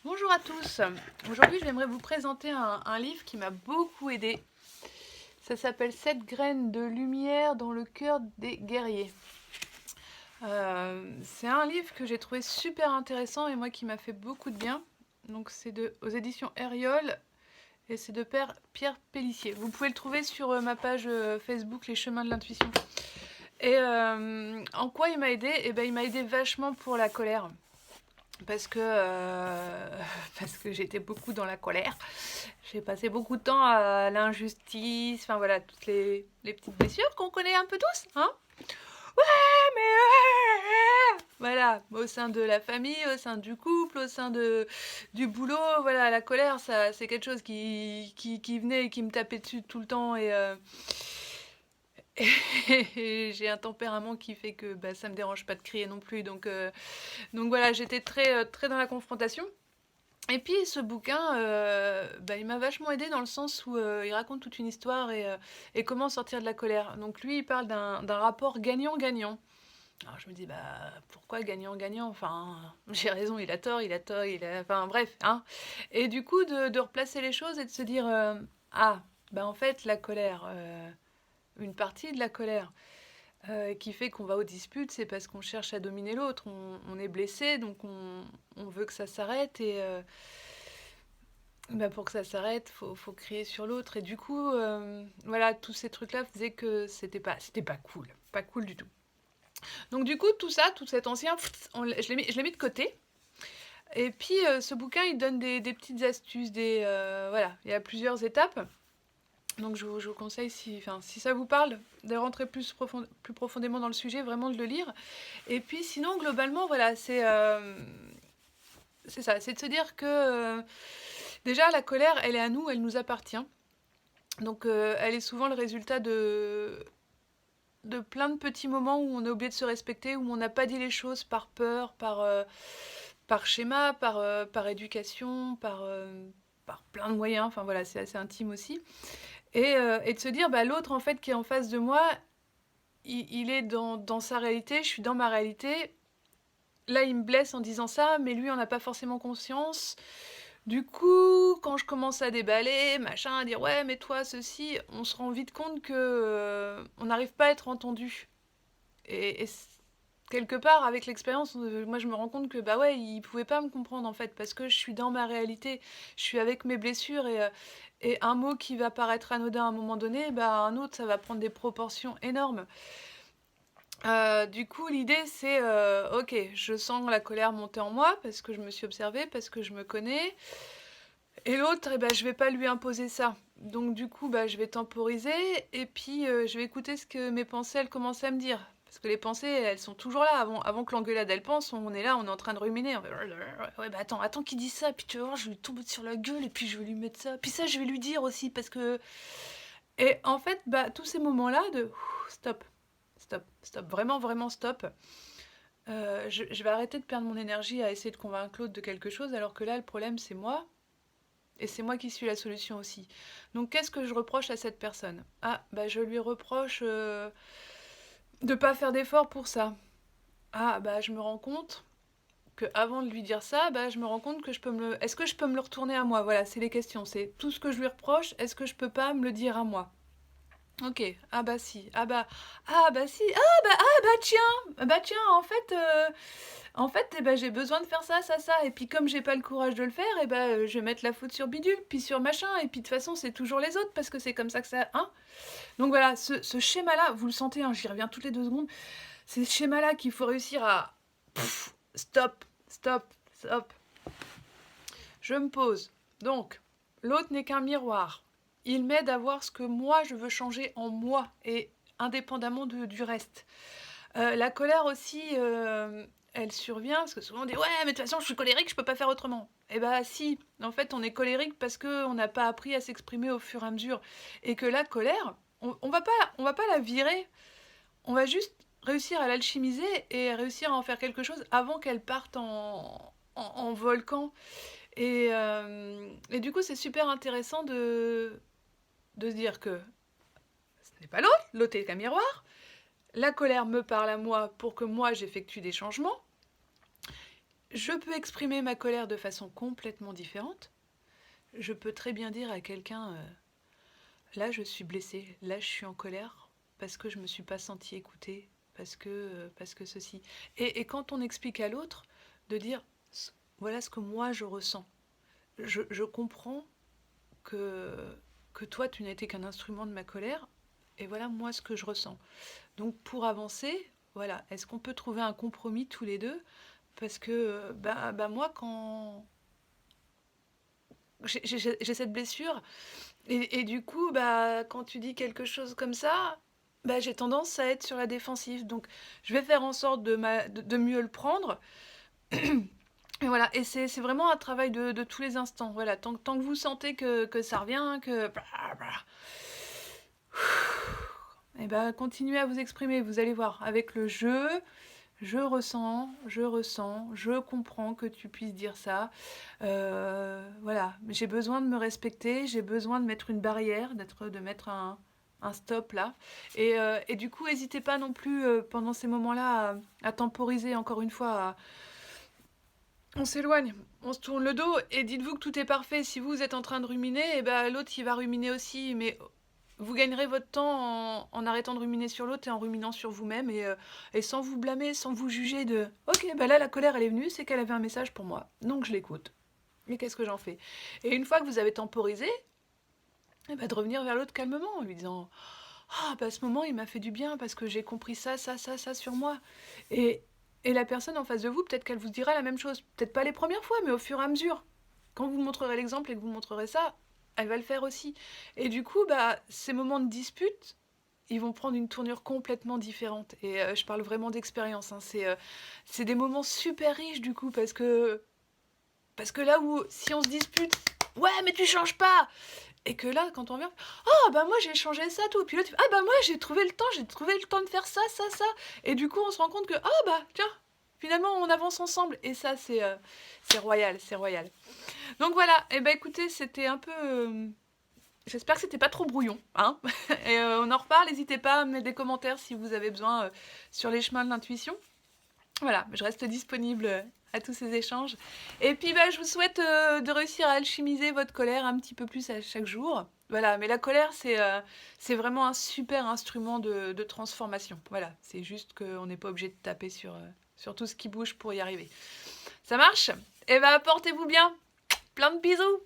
Bonjour à tous. Aujourd'hui, j'aimerais vous présenter un livre qui m'a beaucoup aidé. Ça s'appelle 7 graines de lumière dans le cœur des guerriers. C'est un livre que j'ai trouvé super intéressant et moi qui m'a fait beaucoup de bien. Donc c'est aux éditions Herriol et c'est de Pierre Pélissier. Vous pouvez le trouver sur ma page Facebook Les Chemins de l'Intuition. Et en quoi il m'a aidé? Eh ben, il m'a aidé vachement pour la colère. Parce que, parce que j'étais beaucoup dans la colère. J'ai passé beaucoup de temps à l'injustice, enfin voilà, toutes les petites blessures qu'on connaît un peu tous, hein. Ouais, mais... Voilà, au sein de la famille, au sein du couple, au sein du boulot, voilà, la colère, ça, c'est quelque chose qui venait et qui me tapait dessus tout le temps. Et j'ai un tempérament qui fait que bah, ça me dérange pas de crier non plus. Donc voilà, j'étais très dans la confrontation. Et puis ce bouquin, bah, il m'a vachement aidé dans le sens où il raconte toute une histoire et comment sortir de la colère. Donc lui, il parle d'un rapport gagnant-gagnant. Alors je me dis, bah pourquoi gagnant-gagnant? Enfin, j'ai raison, il a tort, il a tort, il a... Enfin bref, hein. Et du coup, de replacer les choses et de se dire, ah, bah en fait, la colère, une partie de la colère qui fait qu'on va aux disputes, c'est parce qu'on cherche à dominer l'autre. On est blessé, donc on veut que ça s'arrête et... bah pour que ça s'arrête, faut crier sur l'autre. Et du coup, voilà, tous ces trucs-là faisaient que c'était pas cool. Pas cool du tout. Donc du coup, tout ça, tout cet ancien, je l'ai mis de côté. Et puis, ce bouquin, il donne des petites astuces, voilà, il y a plusieurs étapes. Donc je vous conseille, si ça vous parle, de rentrer plus profondément dans le sujet, vraiment de le lire. Et puis sinon, globalement, voilà, c'est ça, c'est de se dire que déjà, la colère, elle est à nous, elle nous appartient. Donc elle est souvent le résultat de plein de petits moments où on a oublié de se respecter, où on n'a pas dit les choses par peur, par schéma, par éducation, par plein de moyens. Enfin voilà, c'est assez intime aussi. Et de se dire, bah, l'autre en fait qui est en face de moi, il est dans sa réalité, je suis dans ma réalité. Là, il me blesse en disant ça, mais lui, on n'a pas forcément conscience. Du coup, quand je commence à déballer, machin, à dire ouais, mais toi, ceci, on se rend vite compte que on n'arrive pas à être entendu. Et quelque part, avec l'expérience, moi, je me rends compte que bah ouais, il pouvait pas me comprendre en fait, parce que je suis dans ma réalité, je suis avec mes blessures et un mot qui va paraître anodin à un moment donné, bah un autre, ça va prendre des proportions énormes. Du coup, l'idée c'est, ok, je sens la colère monter en moi parce que je me suis observée, parce que je me connais. Et l'autre, eh ben, je vais pas lui imposer ça. Donc du coup, bah, je vais temporiser et puis je vais écouter ce que mes pensées, elles commencent à me dire. Parce que les pensées, elles sont toujours là. Avant que l'engueulade, elle pense, on est là, on est en train de ruminer. On fait, ouais, bah attends qu'il dise ça, puis tu vas voir, je vais lui tomber sur la gueule et puis je vais lui mettre ça. Puis ça, je vais lui dire aussi parce que... Et en fait, bah, tous ces moments-là de stop, stop, stop, vraiment, vraiment stop. Je vais arrêter de perdre mon énergie à essayer de convaincre l'autre de quelque chose alors que là, le problème, c'est moi. Et c'est moi qui suis la solution aussi. Donc qu'est-ce que je reproche à cette personne? Ah, bah je lui reproche de pas faire d'efforts pour ça. Ah, bah je me rends compte que avant de lui dire ça, bah je me rends compte que je peux me le... Est-ce que je peux me le retourner à moi? Voilà, c'est les questions. C'est tout ce que je lui reproche, est-ce que je peux pas me le dire à moi? Ok, ah bah si, ah bah si, bah tiens, en fait, eh ben, j'ai besoin de faire ça, ça, ça. Et puis comme j'ai pas le courage de le faire, eh ben, je vais mettre la faute sur bidule, puis sur machin. Et puis de toute façon, c'est toujours les autres parce que c'est comme ça que ça... Hein. Donc voilà, ce schéma-là, vous le sentez, hein, j'y reviens toutes les 2 secondes. C'est ce schéma-là qu'il faut réussir à... Stop, stop, stop. Je me pose. Donc, l'autre n'est qu'un miroir. Il m'aide à voir ce que moi, je veux changer en moi et indépendamment du reste. La colère aussi, elle survient parce que souvent on dit ouais, mais de toute façon je suis colérique, je peux pas faire autrement. Eh bah si, en fait on est colérique parce qu'on n'a pas appris à s'exprimer au fur et à mesure et que la colère, on va pas la virer, on va juste réussir à l'alchimiser et réussir à en faire quelque chose avant qu'elle parte en volcan. Et du coup c'est super intéressant de se dire que ce n'est pas l'autre est qu'un miroir. La colère me parle à moi pour que moi j'effectue des changements. Je peux exprimer ma colère de façon complètement différente. Je peux très bien dire à quelqu'un, là je suis blessée, là je suis en colère parce que je me suis pas sentie écoutée, parce que ceci. Et quand on explique à l'autre, de dire, voilà ce que moi je ressens. Je comprends que, que toi tu n'as été qu'un instrument de ma colère, et voilà moi ce que je ressens. Donc pour avancer, voilà, est-ce qu'on peut trouver un compromis tous les deux? Parce que moi, quand j'ai cette blessure, et du coup, quand tu dis quelque chose comme ça, j'ai tendance à être sur la défensive. Donc je vais faire en sorte de mieux le prendre. Et voilà, et c'est vraiment un travail de tous les instants. Voilà, tant que vous sentez que ça revient, que... Et continuez à vous exprimer, vous allez voir, avec le jeu. Je ressens, je comprends que tu puisses dire ça. Voilà, j'ai besoin de me respecter, j'ai besoin de mettre une barrière, de mettre un stop là. Et du coup, n'hésitez pas non plus pendant ces moments-là à temporiser encore une fois. On s'éloigne, on se tourne le dos et dites-vous que tout est parfait. Si vous êtes en train de ruminer, et l'autre il va ruminer aussi, mais vous gagnerez votre temps en arrêtant de ruminer sur l'autre et en ruminant sur vous-même et sans vous blâmer, sans vous juger de ok, là la colère elle est venue, c'est qu'elle avait un message pour moi, donc je l'écoute. Mais qu'est-ce que j'en fais? Et une fois que vous avez temporisé, de revenir vers l'autre calmement en lui disant ah, ce moment il m'a fait du bien parce que j'ai compris ça sur moi. Et, et la personne en face de vous, peut-être qu'elle vous dira la même chose. Peut-être pas les premières fois, mais au fur et à mesure. Quand vous montrerez l'exemple et que vous montrerez ça, elle va le faire aussi. Et du coup, ces moments de dispute, ils vont prendre une tournure complètement différente. Et je parle vraiment d'expérience. Hein. C'est des moments super riches du coup, parce que là où, si on se dispute, ouais, mais tu changes pas! Et que là, quand on vient, oh, moi j'ai changé ça, tout. Puis là, tu fais, moi j'ai trouvé le temps de faire ça. Et du coup, on se rend compte que, tiens, finalement, on avance ensemble. Et ça, c'est royal, c'est royal. Donc voilà, et écoutez, c'était un peu. J'espère que c'était pas trop brouillon, hein. Et on en reparle, n'hésitez pas à mettre des commentaires si vous avez besoin sur les chemins de l'intuition. Voilà, je reste disponible à tous ces échanges. Et puis je vous souhaite de réussir à alchimiser votre colère un petit peu plus à chaque jour. Voilà, mais la colère, c'est vraiment un super instrument de transformation. Voilà, c'est juste qu'on n'est pas obligé de taper sur tout ce qui bouge pour y arriver. Ça marche? Eh portez-vous bien. Plein de bisous.